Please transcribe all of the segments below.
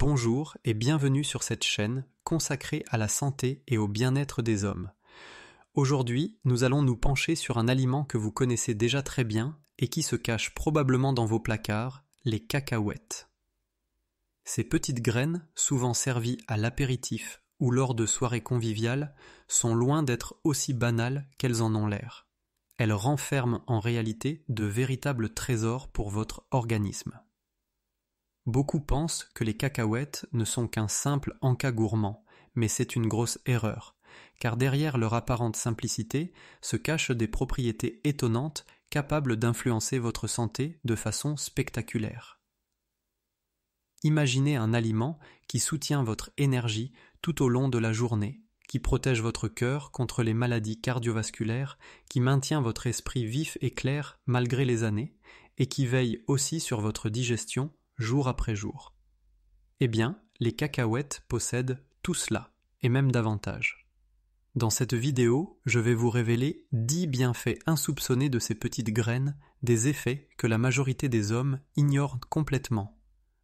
Bonjour et bienvenue sur cette chaîne consacrée à la santé et au bien-être des hommes. Aujourd'hui, nous allons nous pencher sur un aliment que vous connaissez déjà très bien et qui se cache probablement dans vos placards, les cacahuètes. Ces petites graines, souvent servies à l'apéritif ou lors de soirées conviviales, sont loin d'être aussi banales qu'elles en ont l'air. Elles renferment en réalité de véritables trésors pour votre organisme. Beaucoup pensent que les cacahuètes ne sont qu'un simple encas gourmand, mais c'est une grosse erreur, car derrière leur apparente simplicité se cachent des propriétés étonnantes capables d'influencer votre santé de façon spectaculaire. Imaginez un aliment qui soutient votre énergie tout au long de la journée, qui protège votre cœur contre les maladies cardiovasculaires, qui maintient votre esprit vif et clair malgré les années, et qui veille aussi sur votre digestion jour après jour. Eh bien, les cacahuètes possèdent tout cela, et même davantage. Dans cette vidéo, je vais vous révéler 10 bienfaits insoupçonnés de ces petites graines, des effets que la majorité des hommes ignorent complètement.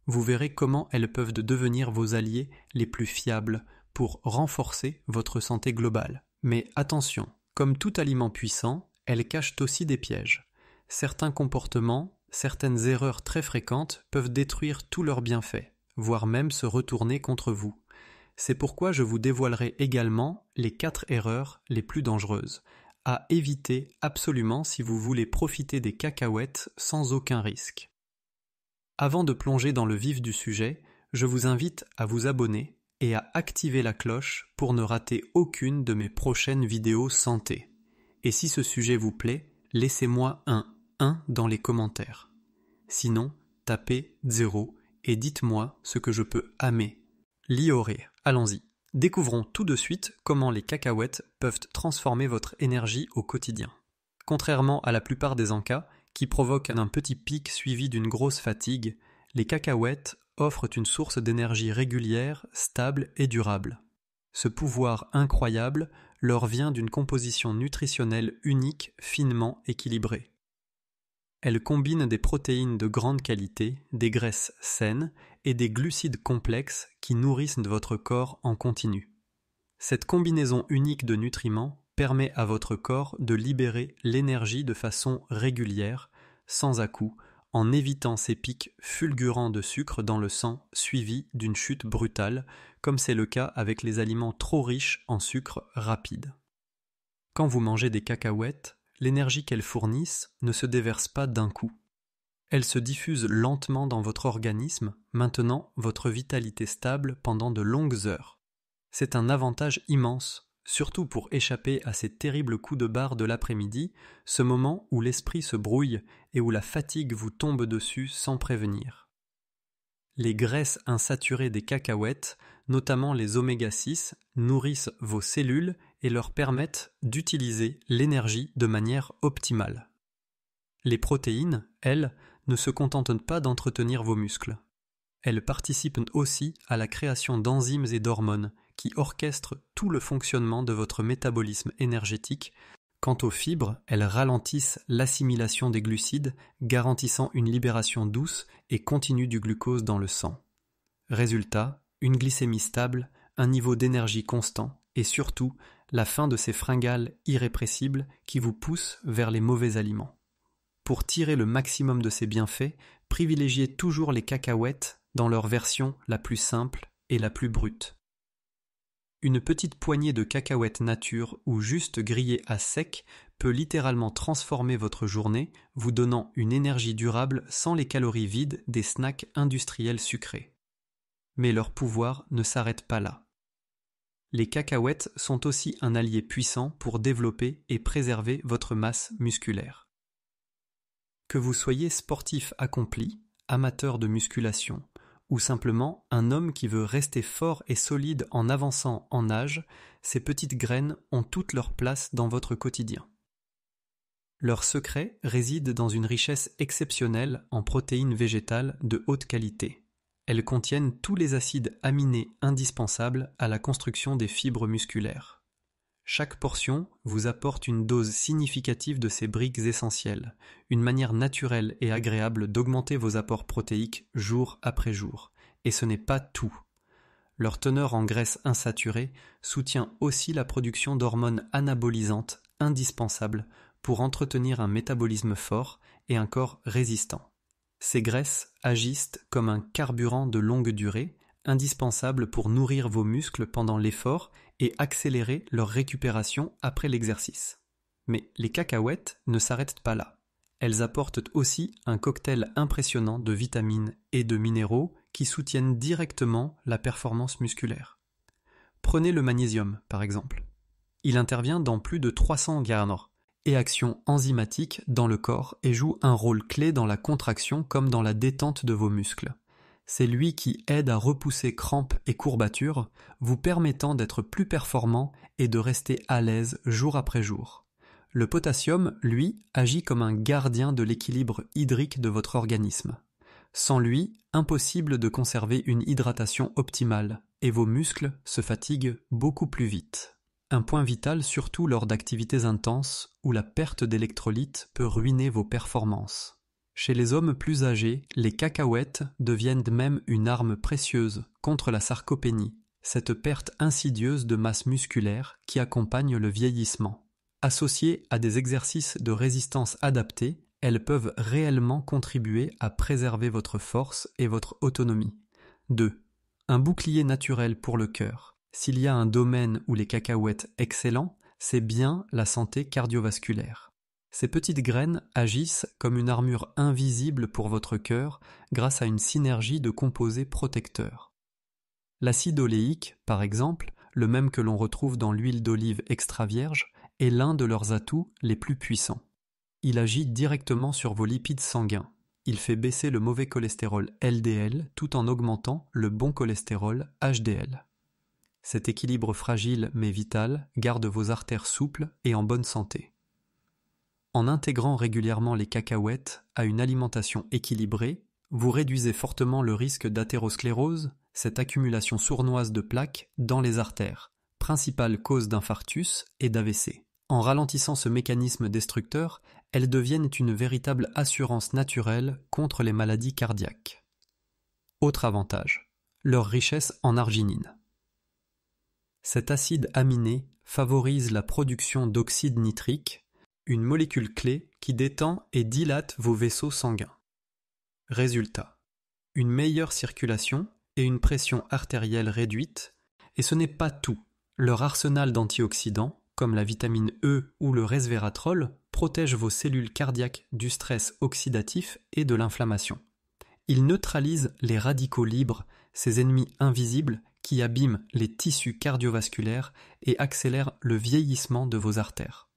Vous verrez comment elles peuvent devenir vos alliés les plus fiables pour renforcer votre santé globale. Mais attention, comme tout aliment puissant, elles cachent aussi des pièges. Certains comportements, certaines erreurs très fréquentes peuvent détruire tous leurs bienfaits, voire même se retourner contre vous. C'est pourquoi je vous dévoilerai également les 4 erreurs les plus dangereuses, à éviter absolument si vous voulez profiter des cacahuètes sans aucun risque. Avant de plonger dans le vif du sujet, je vous invite à vous abonner et à activer la cloche pour ne rater aucune de mes prochaines vidéos santé. Et si ce sujet vous plaît, laissez-moi un 1 dans les commentaires. Sinon, tapez 0 et dites-moi ce que je peux améliorer. Allons-y. Découvrons tout de suite comment les cacahuètes peuvent transformer votre énergie au quotidien. Contrairement à la plupart des encas, qui provoquent un petit pic suivi d'une grosse fatigue, les cacahuètes offrent une source d'énergie régulière, stable et durable. Ce pouvoir incroyable leur vient d'une composition nutritionnelle unique, finement équilibrée. Elles combinent des protéines de grande qualité, des graisses saines et des glucides complexes qui nourrissent votre corps en continu. Cette combinaison unique de nutriments permet à votre corps de libérer l'énergie de façon régulière, sans à-coups, en évitant ces pics fulgurants de sucre dans le sang suivis d'une chute brutale, comme c'est le cas avec les aliments trop riches en sucre rapide. Quand vous mangez des cacahuètes, l'énergie qu'elles fournissent ne se déverse pas d'un coup. Elle se diffuse lentement dans votre organisme, maintenant votre vitalité stable pendant de longues heures. C'est un avantage immense, surtout pour échapper à ces terribles coups de barre de l'après-midi, ce moment où l'esprit se brouille et où la fatigue vous tombe dessus sans prévenir. Les graisses insaturées des cacahuètes, notamment les oméga 6, nourrissent vos cellules et leur permettent d'utiliser l'énergie de manière optimale. Les protéines, elles, ne se contentent pas d'entretenir vos muscles. Elles participent aussi à la création d'enzymes et d'hormones qui orchestrent tout le fonctionnement de votre métabolisme énergétique. Quant aux fibres, elles ralentissent l'assimilation des glucides, garantissant une libération douce et continue du glucose dans le sang. Résultat, une glycémie stable, un niveau d'énergie constant et surtout la fin de ces fringales irrépressibles qui vous poussent vers les mauvais aliments. Pour tirer le maximum de ces bienfaits, privilégiez toujours les cacahuètes dans leur version la plus simple et la plus brute. Une petite poignée de cacahuètes nature ou juste grillées à sec peut littéralement transformer votre journée, vous donnant une énergie durable sans les calories vides des snacks industriels sucrés. Mais leur pouvoir ne s'arrête pas là. Les cacahuètes sont aussi un allié puissant pour développer et préserver votre masse musculaire. Que vous soyez sportif accompli, amateur de musculation, ou simplement un homme qui veut rester fort et solide en avançant en âge, ces petites graines ont toute leur place dans votre quotidien. Leur secret réside dans une richesse exceptionnelle en protéines végétales de haute qualité. Elles contiennent tous les acides aminés indispensables à la construction des fibres musculaires. Chaque portion vous apporte une dose significative de ces briques essentielles, une manière naturelle et agréable d'augmenter vos apports protéiques jour après jour, Et ce n'est pas tout. Leur teneur en graisses insaturées soutient aussi la production d'hormones anabolisantes indispensables pour entretenir un métabolisme fort et un corps résistant. Ces graisses agissent comme un carburant de longue durée, indispensable pour nourrir vos muscles pendant l'effort et accélérer leur récupération après l'exercice. Mais les cacahuètes ne s'arrêtent pas là. Elles apportent aussi un cocktail impressionnant de vitamines et de minéraux qui soutiennent directement la performance musculaire. Prenez le magnésium, par exemple. Il intervient dans plus de 300 organes et action enzymatique dans le corps et joue un rôle clé dans la contraction comme dans la détente de vos muscles. C'est lui qui aide à repousser crampes et courbatures, vous permettant d'être plus performant et de rester à l'aise jour après jour. Le potassium, lui, agit comme un gardien de l'équilibre hydrique de votre organisme. Sans lui, impossible de conserver une hydratation optimale, et vos muscles se fatiguent beaucoup plus vite. Un point vital surtout lors d'activités intenses où la perte d'électrolytes peut ruiner vos performances. Chez les hommes plus âgés, les cacahuètes deviennent même une arme précieuse contre la sarcopénie, cette perte insidieuse de masse musculaire qui accompagne le vieillissement. Associées à des exercices de résistance adaptés, elles peuvent réellement contribuer à préserver votre force et votre autonomie. 2. Un bouclier naturel pour le cœur. S'il y a un domaine où les cacahuètes excellent, c'est bien la santé cardiovasculaire. Ces petites graines agissent comme une armure invisible pour votre cœur grâce à une synergie de composés protecteurs. L'acide oléique, par exemple, le même que l'on retrouve dans l'huile d'olive extra vierge, est l'un de leurs atouts les plus puissants. Il agit directement sur vos lipides sanguins. Il fait baisser le mauvais cholestérol LDL tout en augmentant le bon cholestérol HDL. Cet équilibre fragile mais vital garde vos artères souples et en bonne santé. En intégrant régulièrement les cacahuètes à une alimentation équilibrée, vous réduisez fortement le risque d'athérosclérose, cette accumulation sournoise de plaques dans les artères, principale cause d'infarctus et d'AVC. En ralentissant ce mécanisme destructeur, elles deviennent une véritable assurance naturelle contre les maladies cardiaques. Autre avantage, leur richesse en arginine. Cet acide aminé favorise la production d'oxyde nitrique, une molécule clé qui détend et dilate vos vaisseaux sanguins. Résultat, une meilleure circulation et une pression artérielle réduite, et ce n'est pas tout. Leur arsenal d'antioxydants, comme la vitamine E ou le resveratrol, protège vos cellules cardiaques du stress oxydatif et de l'inflammation. Ils neutralisent les radicaux libres, ces ennemis invisibles qui abîment les tissus cardiovasculaires et accélèrent le vieillissement de vos artères.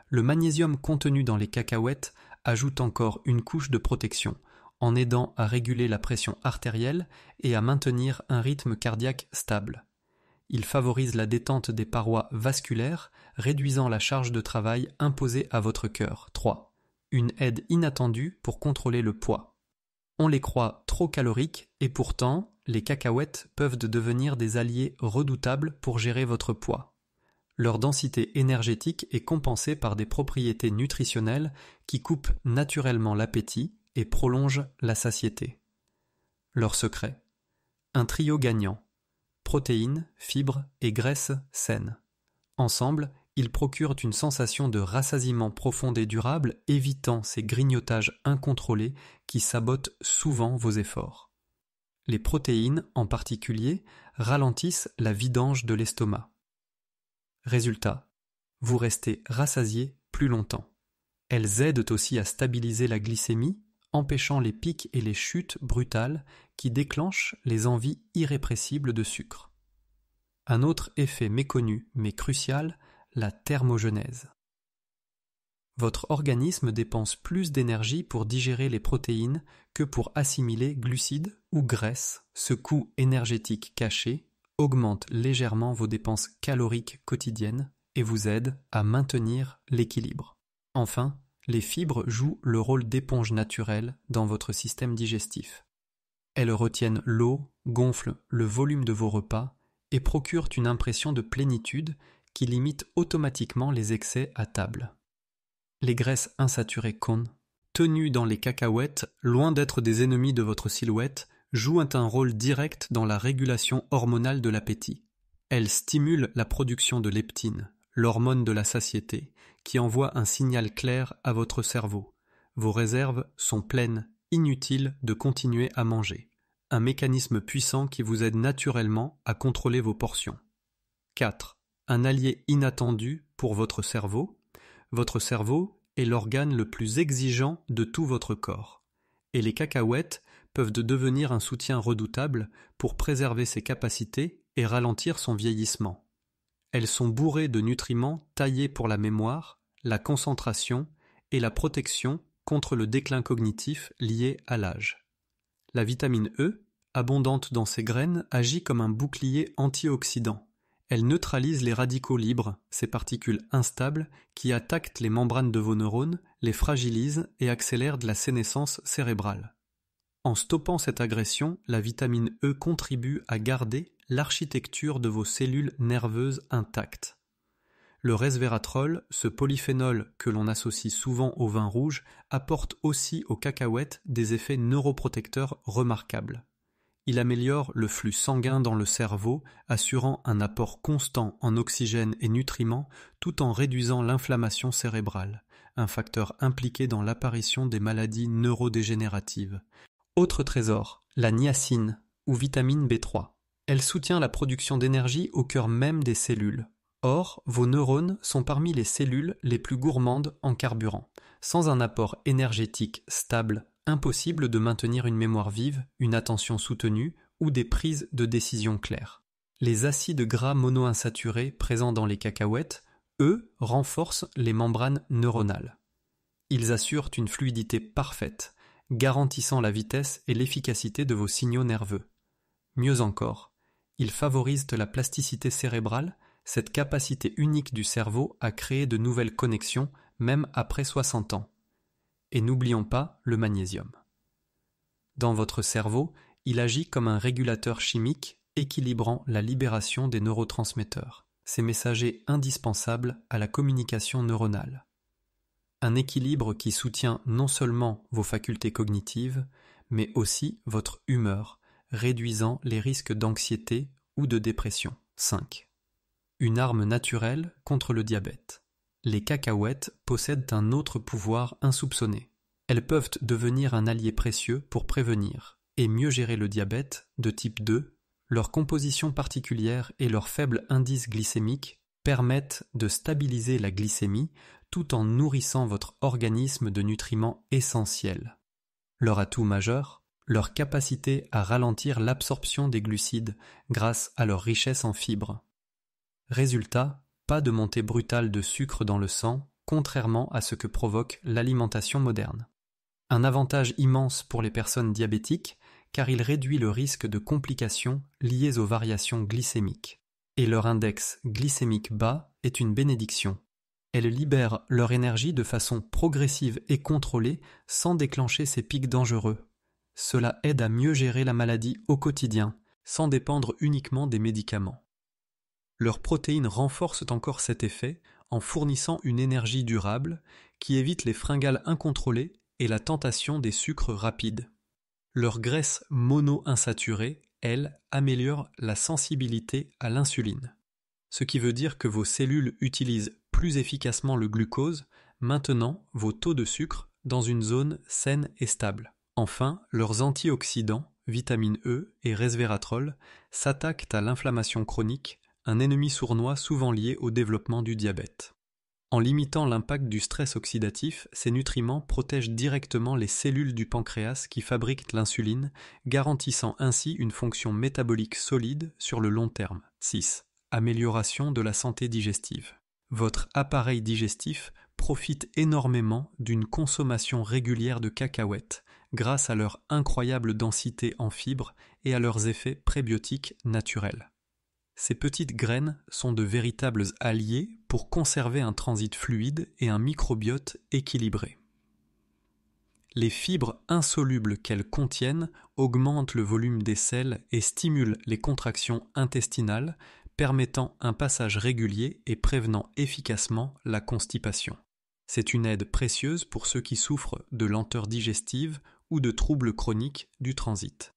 Le magnésium contenu dans les cacahuètes ajoute encore une couche de protection, en aidant à réguler la pression artérielle et à maintenir un rythme cardiaque stable. Il favorise la détente des parois vasculaires, réduisant la charge de travail imposée à votre cœur. 3. Une aide inattendue pour contrôler le poids. On les croit trop caloriques et pourtant, les cacahuètes peuvent devenir des alliés redoutables pour gérer votre poids. Leur densité énergétique est compensée par des propriétés nutritionnelles qui coupent naturellement l'appétit et prolongent la satiété. Leur secret. Un trio gagnant. Protéines, fibres et graisses saines. Ensemble, ils procurent une sensation de rassasiement profond et durable, évitant ces grignotages incontrôlés qui sabotent souvent vos efforts. Les protéines, en particulier, ralentissent la vidange de l'estomac. Résultat, vous restez rassasié plus longtemps. Elles aident aussi à stabiliser la glycémie, empêchant les pics et les chutes brutales qui déclenchent les envies irrépressibles de sucre. Un autre effet méconnu mais crucial, la thermogenèse. Votre organisme dépense plus d'énergie pour digérer les protéines que pour assimiler glucides ou graisses. Ce coût énergétique caché augmente légèrement vos dépenses caloriques quotidiennes et vous aide à maintenir l'équilibre. Enfin, les fibres jouent le rôle d'éponge naturelle dans votre système digestif. Elles retiennent l'eau, gonflent le volume de vos repas et procurent une impression de plénitude qui limite automatiquement les excès à table. Les graisses insaturées tenues dans les cacahuètes, loin d'être des ennemis de votre silhouette, jouent un rôle direct dans la régulation hormonale de l'appétit. Elles stimulent la production de leptine, l'hormone de la satiété, qui envoie un signal clair à votre cerveau. Vos réserves sont pleines, inutile de continuer à manger. Un mécanisme puissant qui vous aide naturellement à contrôler vos portions. 4. Un allié inattendu pour votre cerveau. Votre cerveau est l'organe le plus exigeant de tout votre corps. Et les cacahuètes peuvent devenir un soutien redoutable pour préserver ses capacités et ralentir son vieillissement. Elles sont bourrées de nutriments taillés pour la mémoire, la concentration et la protection contre le déclin cognitif lié à l'âge. La vitamine E, abondante dans ces graines, agit comme un bouclier antioxydant. Elle neutralise les radicaux libres, ces particules instables qui attaquent les membranes de vos neurones, les fragilisent et accélèrent la sénescence cérébrale. En stoppant cette agression, la vitamine E contribue à garder l'architecture de vos cellules nerveuses intactes. Le resveratrol, ce polyphénol que l'on associe souvent au vin rouge, apporte aussi aux cacahuètes des effets neuroprotecteurs remarquables. Il améliore le flux sanguin dans le cerveau, assurant un apport constant en oxygène et nutriments tout en réduisant l'inflammation cérébrale, un facteur impliqué dans l'apparition des maladies neurodégénératives. Autre trésor, la niacine, ou vitamine B3. Elle soutient la production d'énergie au cœur même des cellules. Or, vos neurones sont parmi les cellules les plus gourmandes en carburant. Sans un apport énergétique stable, impossible de maintenir une mémoire vive, une attention soutenue ou des prises de décision claires. Les acides gras monoinsaturés présents dans les cacahuètes, eux, renforcent les membranes neuronales. Ils assurent une fluidité parfaite, garantissant la vitesse et l'efficacité de vos signaux nerveux. Mieux encore, ils favorisent la plasticité cérébrale, cette capacité unique du cerveau à créer de nouvelles connexions, même après 60 ans. Et n'oublions pas le magnésium. Dans votre cerveau, il agit comme un régulateur chimique équilibrant la libération des neurotransmetteurs, ces messagers indispensables à la communication neuronale. Un équilibre qui soutient non seulement vos facultés cognitives, mais aussi votre humeur, réduisant les risques d'anxiété ou de dépression. 5. Une arme naturelle contre le diabète. Les cacahuètes possèdent un autre pouvoir insoupçonné. Elles peuvent devenir un allié précieux pour prévenir et mieux gérer le diabète de type 2. Leur composition particulière et leur faible indice glycémique permettent de stabiliser la glycémie tout en nourrissant votre organisme de nutriments essentiels. Leur atout majeur, leur capacité à ralentir l'absorption des glucides grâce à leur richesse en fibres. Résultat, pas de montée brutale de sucre dans le sang, contrairement à ce que provoque l'alimentation moderne. Un avantage immense pour les personnes diabétiques, car il réduit le risque de complications liées aux variations glycémiques. Et leur index glycémique bas est une bénédiction. Elles libèrent leur énergie de façon progressive et contrôlée sans déclencher ces pics dangereux. Cela aide à mieux gérer la maladie au quotidien, sans dépendre uniquement des médicaments. Leurs protéines renforcent encore cet effet en fournissant une énergie durable qui évite les fringales incontrôlées et la tentation des sucres rapides. Leur graisse monoinsaturée, elle, améliore la sensibilité à l'insuline, ce qui veut dire que vos cellules utilisent plus efficacement le glucose, maintenant vos taux de sucre dans une zone saine et stable. Enfin, leurs antioxydants, vitamine E et resveratrol, s'attaquent à l'inflammation chronique, un ennemi sournois souvent lié au développement du diabète. En limitant l'impact du stress oxydatif, ces nutriments protègent directement les cellules du pancréas qui fabriquent l'insuline, garantissant ainsi une fonction métabolique solide sur le long terme. 6. Amélioration de la santé digestive. Votre appareil digestif profite énormément d'une consommation régulière de cacahuètes, grâce à leur incroyable densité en fibres et à leurs effets prébiotiques naturels. Ces petites graines sont de véritables alliés pour conserver un transit fluide et un microbiote équilibré. Les fibres insolubles qu'elles contiennent augmentent le volume des selles et stimulent les contractions intestinales, permettant un passage régulier et prévenant efficacement la constipation. C'est une aide précieuse pour ceux qui souffrent de lenteur digestive ou de troubles chroniques du transit.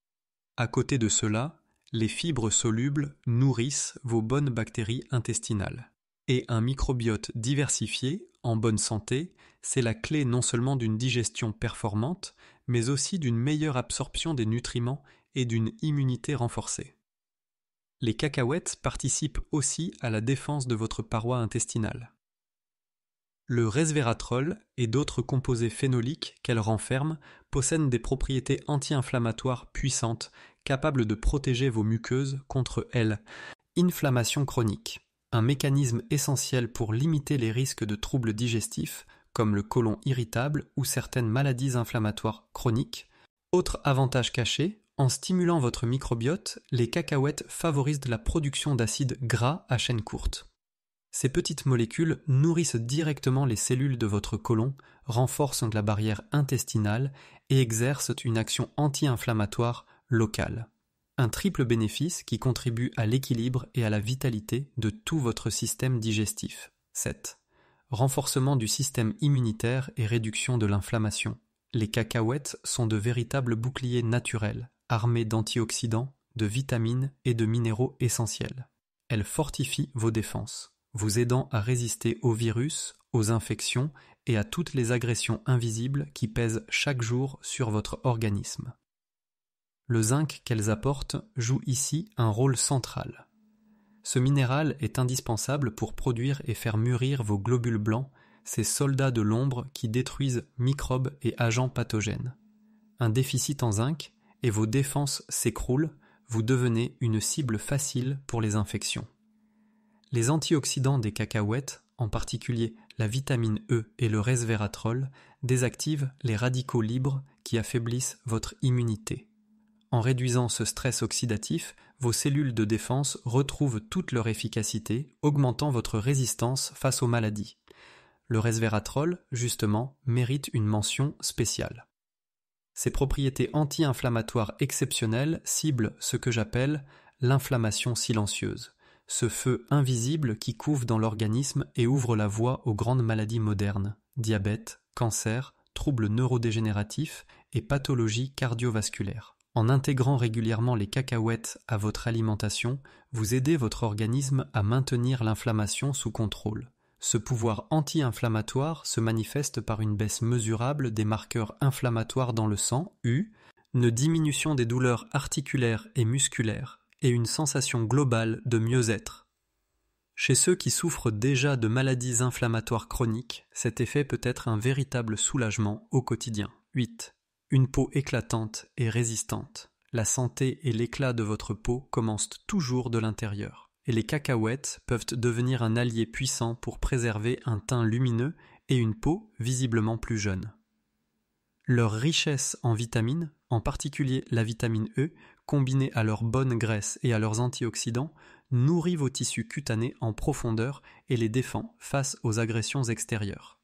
À côté de cela, les fibres solubles nourrissent vos bonnes bactéries intestinales. Et un microbiote diversifié, en bonne santé, c'est la clé non seulement d'une digestion performante, mais aussi d'une meilleure absorption des nutriments et d'une immunité renforcée. Les cacahuètes participent aussi à la défense de votre paroi intestinale. Le resveratrol et d'autres composés phénoliques qu'elle renferme possèdent des propriétés anti-inflammatoires puissantes, capables de protéger vos muqueuses contre inflammation chronique, un mécanisme essentiel pour limiter les risques de troubles digestifs comme le côlon irritable ou certaines maladies inflammatoires chroniques. Autre avantage caché, en stimulant votre microbiote, les cacahuètes favorisent la production d'acides gras à chaîne courte. Ces petites molécules nourrissent directement les cellules de votre côlon, renforcent la barrière intestinale et exercent une action anti-inflammatoire locale. Un triple bénéfice qui contribue à l'équilibre et à la vitalité de tout votre système digestif. 7. Renforcement du système immunitaire et réduction de l'inflammation. Les cacahuètes sont de véritables boucliers naturels, armés d'antioxydants, de vitamines et de minéraux essentiels. Elles fortifient vos défenses, vous aidant à résister aux virus, aux infections et à toutes les agressions invisibles qui pèsent chaque jour sur votre organisme. Le zinc qu'elles apportent joue ici un rôle central. Ce minéral est indispensable pour produire et faire mûrir vos globules blancs, ces soldats de l'ombre qui détruisent microbes et agents pathogènes. Un déficit en zinc et vos défenses s'écroulent, vous devenez une cible facile pour les infections. Les antioxydants des cacahuètes, en particulier la vitamine E et le resveratrol, désactivent les radicaux libres qui affaiblissent votre immunité. En réduisant ce stress oxydatif, vos cellules de défense retrouvent toute leur efficacité, augmentant votre résistance face aux maladies. Le resveratrol, justement, mérite une mention spéciale. Ses propriétés anti-inflammatoires exceptionnelles ciblent ce que j'appelle l'inflammation silencieuse, ce feu invisible qui couve dans l'organisme et ouvre la voie aux grandes maladies modernes, diabète, cancer, troubles neurodégénératifs et pathologies cardiovasculaires. En intégrant régulièrement les cacahuètes à votre alimentation, vous aidez votre organisme à maintenir l'inflammation sous contrôle. Ce pouvoir anti-inflammatoire se manifeste par une baisse mesurable des marqueurs inflammatoires dans le sang, une diminution des douleurs articulaires et musculaires, et une sensation globale de mieux-être. Chez ceux qui souffrent déjà de maladies inflammatoires chroniques, cet effet peut être un véritable soulagement au quotidien. 8. Une peau éclatante et résistante. La santé et l'éclat de votre peau commencent toujours de l'intérieur. Et les cacahuètes peuvent devenir un allié puissant pour préserver un teint lumineux et une peau visiblement plus jeune. Leur richesse en vitamines, en particulier la vitamine E, combinée à leur bonne graisse et à leurs antioxydants, nourrit vos tissus cutanés en profondeur et les défend face aux agressions extérieures.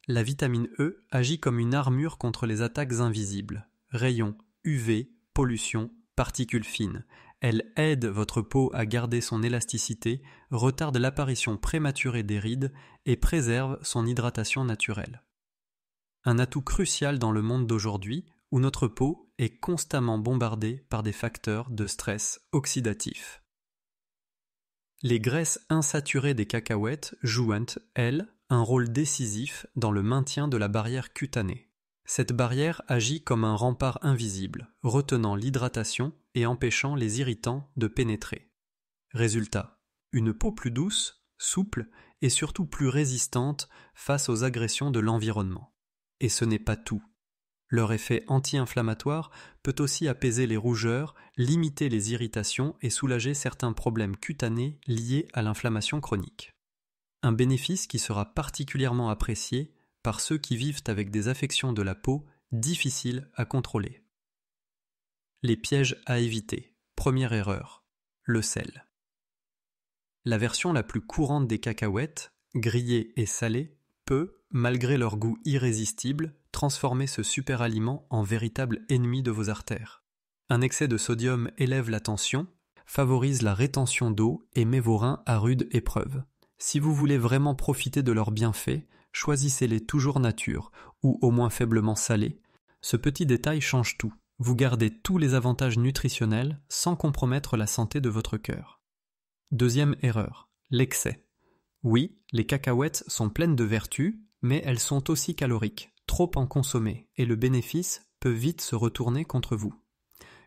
La vitamine E agit comme une armure contre les attaques invisibles, rayons UV, pollution, particules fines. Elle aide votre peau à garder son élasticité, retarde l'apparition prématurée des rides et préserve son hydratation naturelle. Un atout crucial dans le monde d'aujourd'hui où notre peau est constamment bombardée par des facteurs de stress oxydatif. Les graisses insaturées des cacahuètes jouent, elles, un rôle décisif dans le maintien de la barrière cutanée. Cette barrière agit comme un rempart invisible, retenant l'hydratation et empêchant les irritants de pénétrer. Résultat, une peau plus douce, souple et surtout plus résistante face aux agressions de l'environnement. Et ce n'est pas tout. Leur effet anti-inflammatoire peut aussi apaiser les rougeurs, limiter les irritations et soulager certains problèmes cutanés liés à l'inflammation chronique. Un bénéfice qui sera particulièrement apprécié par ceux qui vivent avec des affections de la peau difficiles à contrôler. Les pièges à éviter. Première erreur, le sel. La version la plus courante des cacahuètes, grillées et salées, peut, malgré leur goût irrésistible, transformer ce superaliment en véritable ennemi de vos artères. Un excès de sodium élève la tension, favorise la rétention d'eau et met vos reins à rude épreuve. Si vous voulez vraiment profiter de leurs bienfaits, choisissez-les toujours nature, ou au moins faiblement salés. Ce petit détail change tout. Vous gardez tous les avantages nutritionnels sans compromettre la santé de votre cœur. Deuxième erreur, l'excès. Oui, les cacahuètes sont pleines de vertus, mais elles sont aussi caloriques. Trop en consommer, et le bénéfice peut vite se retourner contre vous.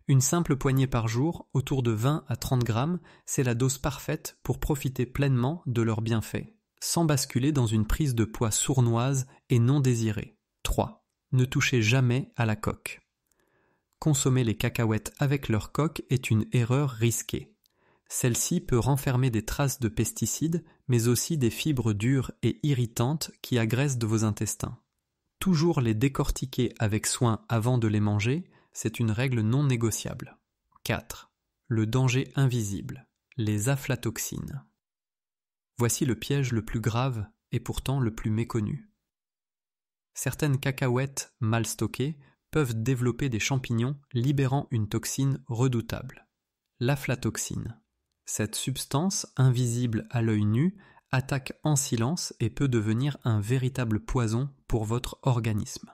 Une simple poignée par jour, autour de 20 à 30 grammes, c'est la dose parfaite pour profiter pleinement de leurs bienfaits, sans basculer dans une prise de poids sournoise et non désirée. 3. Ne touchez jamais à la coque. Consommer les cacahuètes avec leur coque est une erreur risquée. Celle-ci peut renfermer des traces de pesticides, mais aussi des fibres dures et irritantes qui agressent de vos intestins. Toujours les décortiquer avec soin avant de les manger, c'est une règle non négociable. 4. Le danger invisible, les aflatoxines. Voici le piège le plus grave et pourtant le plus méconnu. Certaines cacahuètes mal stockées peuvent développer des champignons libérant une toxine redoutable, l'aflatoxine. Cette substance, invisible à l'œil nu, attaque en silence et peut devenir un véritable poison pour votre organisme.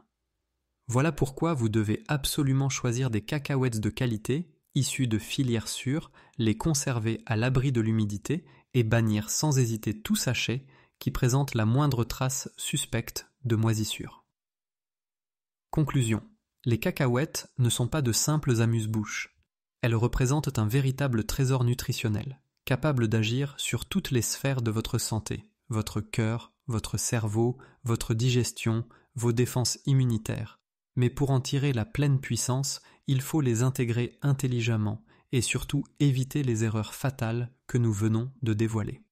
Voilà pourquoi vous devez absolument choisir des cacahuètes de qualité, issues de filières sûres, les conserver à l'abri de l'humidité et bannir sans hésiter tout sachet qui présente la moindre trace suspecte de moisissure. Conclusion. Les cacahuètes ne sont pas de simples amuse-bouches. Elles représentent un véritable trésor nutritionnel, capable d'agir sur toutes les sphères de votre santé, votre cœur, votre cerveau, votre digestion, vos défenses immunitaires. Mais pour en tirer la pleine puissance, il faut les intégrer intelligemment et surtout éviter les erreurs fatales que nous venons de dévoiler.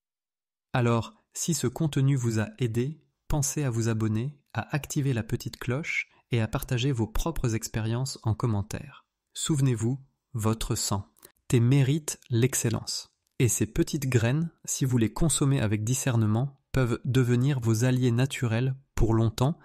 Alors, si ce contenu vous a aidé, pensez à vous abonner, à activer la petite cloche et à partager vos propres expériences en commentaire. Souvenez-vous, votre sang. Thé mérite l'excellence. Et ces petites graines, si vous les consommez avec discernement, peuvent devenir vos alliés naturels pour longtemps